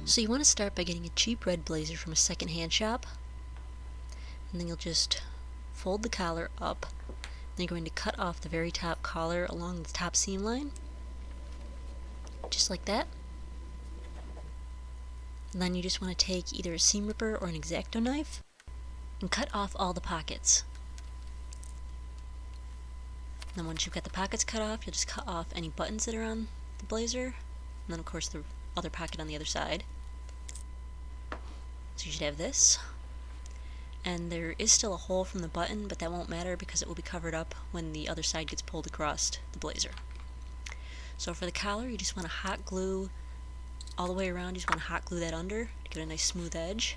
So you want to start by getting a cheap red blazer from a second-hand shop, and then you'll just fold the collar up. Then you're going to cut off the very top collar along the top seam line, just like that. And then you just want to take either a seam ripper or an X-Acto knife and cut off all the pockets. And then once you've got the pockets cut off, you'll just cut off any buttons that are on the blazer, and then of course the other pocket on the other side. So you should have this. And there is still a hole from the button, but that won't matter because it will be covered up when the other side gets pulled across the blazer. So for the collar, you just want to hot glue all the way around. You just want to hot glue that under to get a nice smooth edge.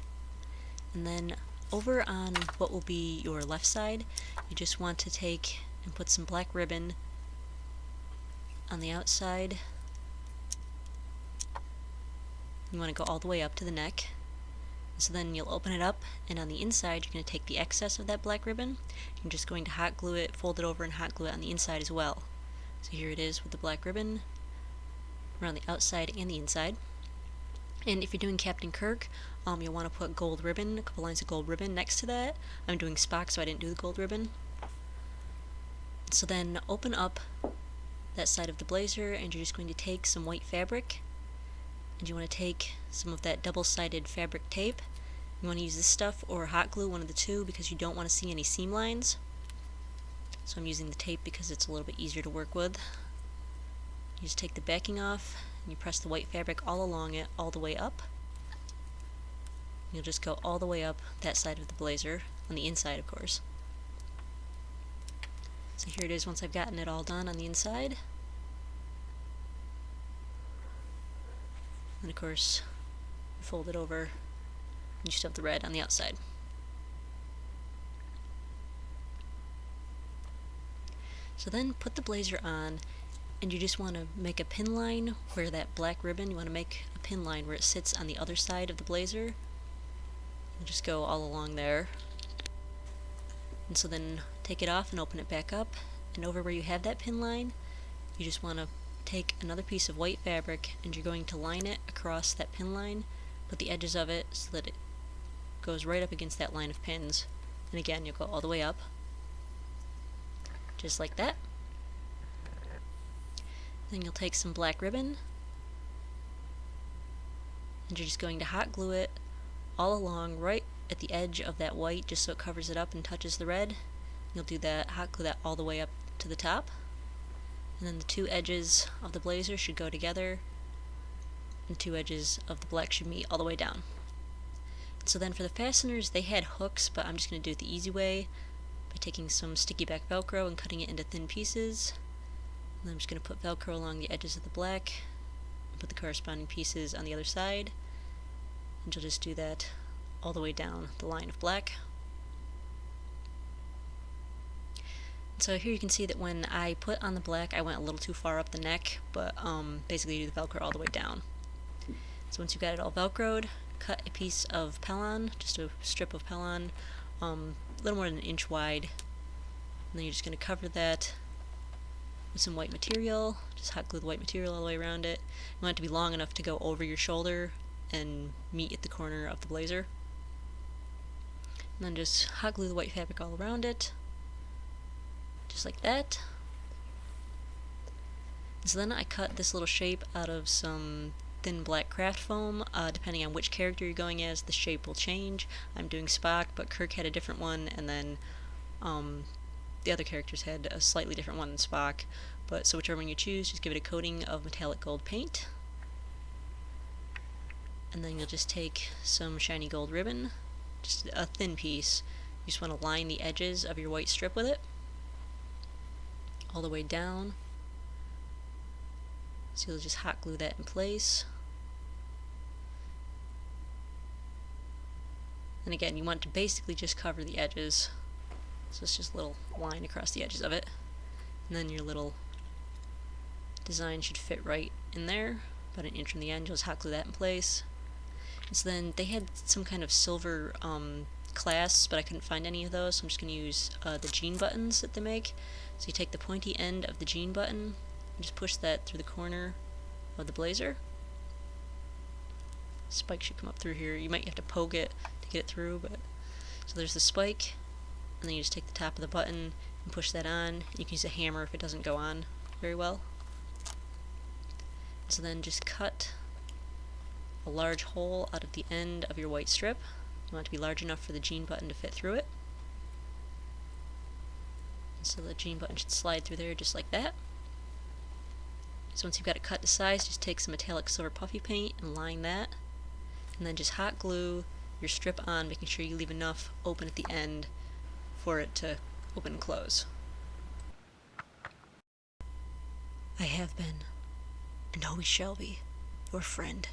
And then over on what will be your left side, you just want to take and put some black ribbon on the outside. You want to go all the way up to the neck. So then you'll open it up, and on the inside you're going to take the excess of that black ribbon. You're just going to hot glue it, fold it over, and hot glue it on the inside as well. So here it is with the black ribbon around the outside and the inside. And if you're doing Captain Kirk, you'll want to put gold ribbon, a couple lines of gold ribbon next to that. I'm doing Spock, so I didn't do the gold ribbon. So then open up that side of the blazer, and you're just going to take some white fabric, and you want to take some of that double-sided fabric tape. You want to use this stuff or hot glue, one of the two, because you don't want to see any seam lines. So I'm using the tape because it's a little bit easier to work with. You just take the backing off, and you press the white fabric all along it, all the way up. You'll just go all the way up that side of the blazer, on the inside of course. So here it is once I've gotten it all done on the inside. And of course, you fold it over, and you still have the red on the outside. So then put the blazer on, and you just want to make a pin line where that black ribbon, you want to make a pin line where it sits on the other side of the blazer. And just go all along there. And so then take it off and open it back up, and over where you have that pin line, you just want to take another piece of white fabric, and you're going to line it across that pin line, put the edges of it so that it goes right up against that line of pins. And again, you'll go all the way up, just like that. Then you'll take some black ribbon, and you're just going to hot glue it all along right at the edge of that white, just so it covers it up and touches the red. You'll do that, hot glue that all the way up to the top. And then the two edges of the blazer should go together, and the two edges of the black should meet all the way down. So then for the fasteners, they had hooks, but I'm just going to do it the easy way by taking some sticky back Velcro and cutting it into thin pieces. And then I'm just going to put Velcro along the edges of the black and put the corresponding pieces on the other side. And you'll just do that all the way down the line of black. So here you can see that when I put on the black, I went a little too far up the neck, but basically you do the Velcro all the way down. So once you've got it all Velcroed, cut a piece of pellon, just a strip of pellon, a little more than an inch wide. And then you're just going to cover that with some white material. Just hot glue the white material all the way around it. You want it to be long enough to go over your shoulder and meet at the corner of the blazer. And then just hot glue the white fabric all around it, just like that. So then I cut this little shape out of some thin black craft foam. Depending on which character you're going as, the shape will change. I'm doing Spock, but Kirk had a different one, and then the other characters had a slightly different one than Spock. But so whichever one you choose, just give it a coating of metallic gold paint. And then you'll just take some shiny gold ribbon, just a thin piece. You just want to line the edges of your white strip with it, all the way down. So you'll just hot glue that in place. And again, you want to basically just cover the edges. So it's just a little line across the edges of it. And then your little design should fit right in there, about an inch from the end. You'll just hot glue that in place. And so then they had some kind of silver clasps, but I couldn't find any of those, so I'm just going to use the jean buttons that they make. So you take the pointy end of the jean button and just push that through the corner of the blazer. spike should come up through here. You might have to poke it to get it through, but so there's the spike, and then you just take the top of the button and push that on. You can use a hammer if it doesn't go on very well. So then just cut a large hole out of the end of your white strip. You want it to be large enough for the jean button to fit through it. And so the jean button should slide through there just like that. So once you've got it cut to size, just take some metallic silver puffy paint and line that. And then just hot glue your strip on, making sure you leave enough open at the end for it to open and close. I have been, and always shall be, your friend.